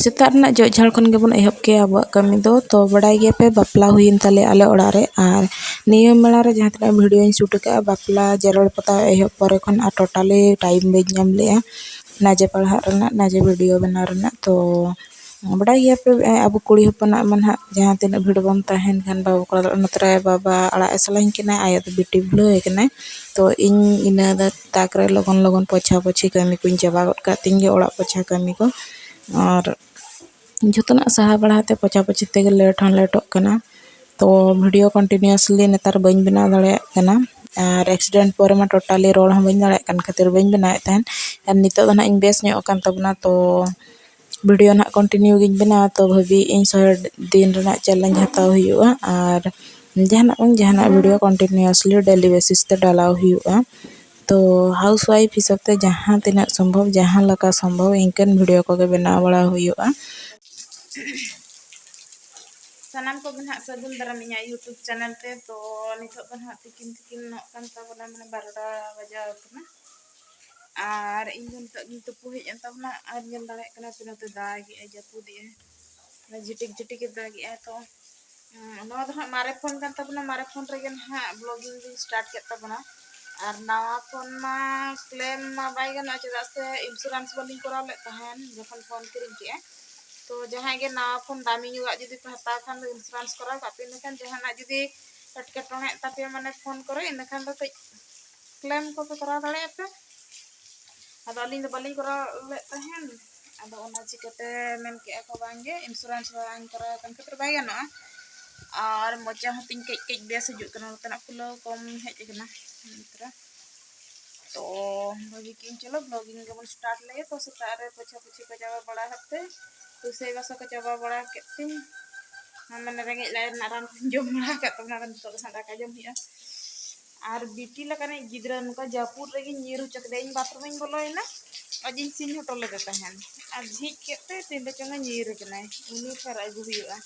सेता रना जो झाड़ खन गेबन एहब के अब कमी दो तो बड़ाई गया पे बापला हुईन तले आले ओड़ा रे आर नियम मेला रे जहां तना वीडियो शूट का बापला जरड़ पता एहब परे खन आ टोटली टाइम बे नाम ले नाजे पढ़ा रना नाजे वीडियो बना रना तो बड़ाई गया पे अब कुड़ी हपना मन जहां तना भीड़ बन तहन खान बाबू को नतरे बाबा अड़ा सलाइन केना आया तो बेटी भुलो केना तो इन इना ताक रे लगन लगन पोछा पोछी कमी कुन चाबा गट का तिंगे ओड़ा पोछा कमी को और जोतना सहा बढ़ाते पोछा पोछी ते लेट हन लेटोक कना तो वीडियो कंटिन्यूअसली नेतार बइन बना दाड़े कना और एक्सीडेंट पर मा टोटली रोड हम बइन दाड़े कन खातिर बइन बनाए तहन और नितो ना इन बेस ᱧᱚᱜ kan tabna तो वीडियो ना कंटिन्यू गिन बना तो भाभी इन 100 दिन रना चैलेंज हताव हुआ और जहाना वीडियो कंटिन्यूअसली डेली बेसिस ते डालाव हुआ तो हाउस वाइफ हिसाब ते जहां तिना संभव जहां लका संभव इनकन वीडियो को के बना बड़ा हुआ सानाम को बना सगुन दाराम इना यूट्यूब चैनल ते तो नितो बना तिकिन तिकिन नोक kan tabana mane 12टा बजाव कना और इन नितो तुपु हेज एन tabana और ñel दाड़े कना तिनते दागी ए जपुदी ए जिटिक जिटिक दागी ए तो नवा दो मारे फोन kan tabana मारे फोन रे गन हा ब्लॉगिंग भी स्टार्ट के tabana और नवा फोन मा क्लेम मा बाय गना चेदा से इंश्योरेंस वाली करा ले तहन जखन फोन किरिन के तो जहां के नवा फोन दामी युगा जदी पे हता खान इंश्योरेंस करा का पे नखन जहाना जदी एटकेटोणे तापे माने फोन करे इनखान दो क्लेम को पे करा दाड़े पे अदो अलिन दो बालिन करा ले तहन अदो ओना चिकते मेन के को बांगे इंश्योरेंस वांग करा कन खतर बाय गना और मोचा हतिन के बेस हिजुक कना तना फुलो कम हेज कना मित्रा तो भाभी की चलो ब्लॉगिंग के मन स्टार्ट ले तो सतारे पोछा पोछी को जावा बड़ा हते तो से बसा को जावा बड़ा केतिन मैंने रेंगे लाइन नारान जम बड़ा का तो नारान तो सादा का जम हिया और बीटी लकाने गिदरा नुका जापुर रेगी नीरू चकदेन बाथरूम इन बोलोइना अजिन सिन होटल ले तहन और झिक केते तिंदे चंगा नीर कनाय उनी फेर अगु हुआ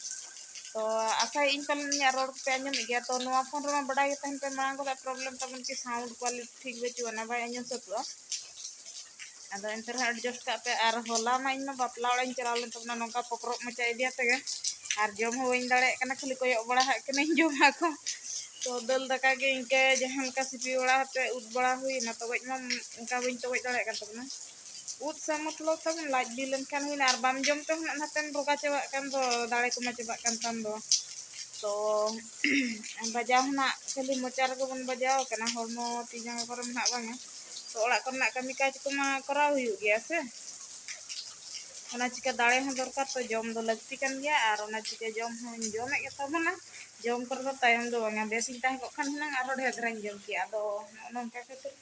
तो आशा इन पन रोड पे आंजम गया तो नवा फोन रे बड़ा तहन पे मांग को प्रॉब्लम तबन की साउंड क्वालिटी ठीक बचुआ ना भाई आंजम सतुआ अदो एंतर एडजस्ट का पे और होला मा इन बापला ओड़ाइन चलाव लन तबना नोका पकरो मचा इदिया तगे और जम हो वइन दाड़े कना खाली कोयो बड़ा हा कने जमा को तो दल दका के इनके जहां का सिपी बड़ा पे उद बड़ा हुई ना तो गज मा इनका बइन तो गज दाड़े का तबना उद सा मतलब तब लाज बिलन kan हुई और बाम जम पे हनतन रोगा चबा kan दो दाड़े को मा चबा kan tan दो तो बजाव ना खाली मोचार को बन बजाव कना हरमो तिजा पर ना बांगा तो ओड़ा करना कमी काज को मा कराव हुई गया से ओना चिका दाड़े हो दरकार तो जम दो लगती kan गया और ओना चिका जम हो जमे के तबना जम कर दो तायम दो बांगा बेसिन ताहे को खान हना आरो ढेर धरान जम की आदो नोंका खातिर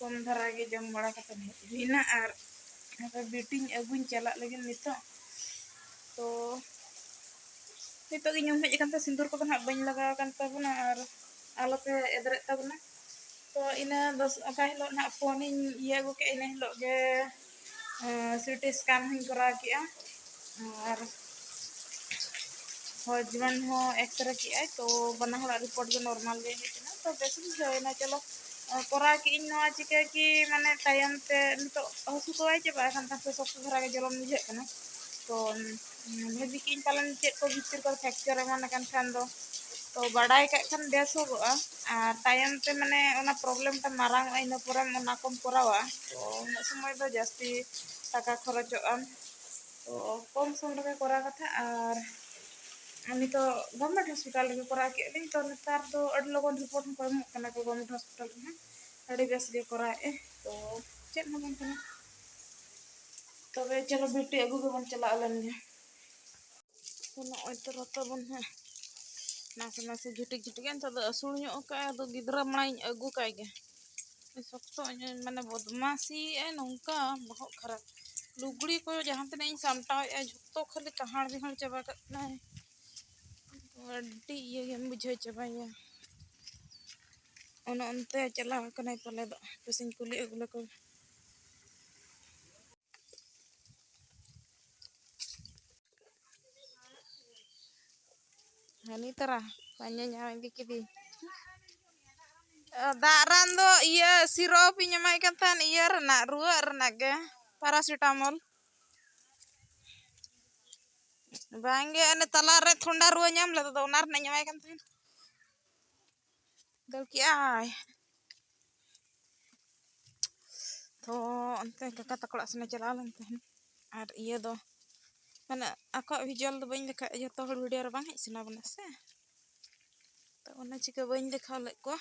कम धरा के जम बड़ा कते हिना और बेटिंग अगुन चला लगिन नितो तो नितो गिन हेज कान सिंदूर को ना बइन लगा कान तबना और आलोते एदरे तबना तो इना दस का हिलो ना फोन ये गो के इन हिलो के सीटी स्कैन हन करा किया और हस्बैंड हो एक्सरे किया तो बना हला रिपोर्ट के नॉर्मल ले हेजना तो बेस बुझाइना चलो करा कि इन नवा चिका कि माने टाइम ते नितो हसु तो आइ चबा खान तासे सब धरा के जलन बुझे कना तो भाभी कि पालन चेक को भीतर को फ्रैक्चर मान kan खान दो तो बड़ाई का खान बेस हो और टाइम ते माने ओना प्रॉब्लम ता मारांग इन पर ओना कम करावा तो उन समय दो जास्ती टाका खरचोआ तो कम समय रे करा कथा और तो गवर्नमेंट हॉस्पिटल के करा के लिंग तो नेतार तो अड लगन रिपोर्ट को एम कना को गवर्नमेंट हॉस्पिटल में अड़ी बेस के करा ए तो चेक न बन कना तबे चलो बेटी अगु के बन चला लन गे तो नय तो रतो बन है नासे नासे झुटिक झुटिक एन तो असुड़ ᱧᱚᱜ का तो गिदरा माई अगु काई गे सख्तो माने बदमाशी ए नोंका बहुत खराब लुगड़ी को जहां तने इन सामटाव ए झुतो खाली कहाड़ बिहाड़ चबा कतना अड्डी ये गेम बुझे चबाया ओन अंते चला कने पले दो पेसिन कुली अगुले को हानि तरा पानी ᱧᱟᱢ ᱤᱫᱤ ᱠᱤᱫᱤ दारान दो ये सिरप ᱤᱧ ᱮᱢᱟᱭ ᱠᱟᱱ ᱛᱟᱦᱮᱱ ᱤᱭᱟᱹ ᱨᱮᱱᱟᱜ ᱨᱩᱣᱟᱹ ᱨᱮᱱᱟᱜ ᱜᱮ ᱯᱟᱨᱟᱥᱤᱴᱟᱢᱚᱞ बांगे अने तला रे ठंडा रुआ नाम लेदा तो ओनार ना ñamay kan तहन दल की आय तो अंते काका तकड़ा सने चला लन तहन और ये दो माने आको विजुअल दो बइन देखा जतो हर वीडियो रे बांग हेज सना बना से तो ओना चिका बइन देखा ले को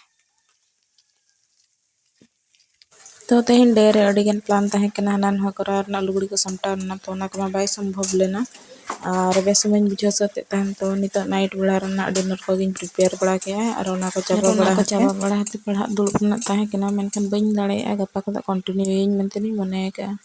तो तेहन डे रे अडिगन प्लान तहे कना हनान हो करा ना लुगड़ी को समटा ना तो ना कमा बाय संभव लेना और बेस मन बुझा सते तहन तो नितो नाइट बेला रना डिनर को गिन प्रिपेयर बड़ा के और ओना को चाबा बड़ा हते पढ़ा दुड़ ना तहे कना मेनखान बइन दाड़े गप्पा को कंटिन्यू इन मेनते नि मने का।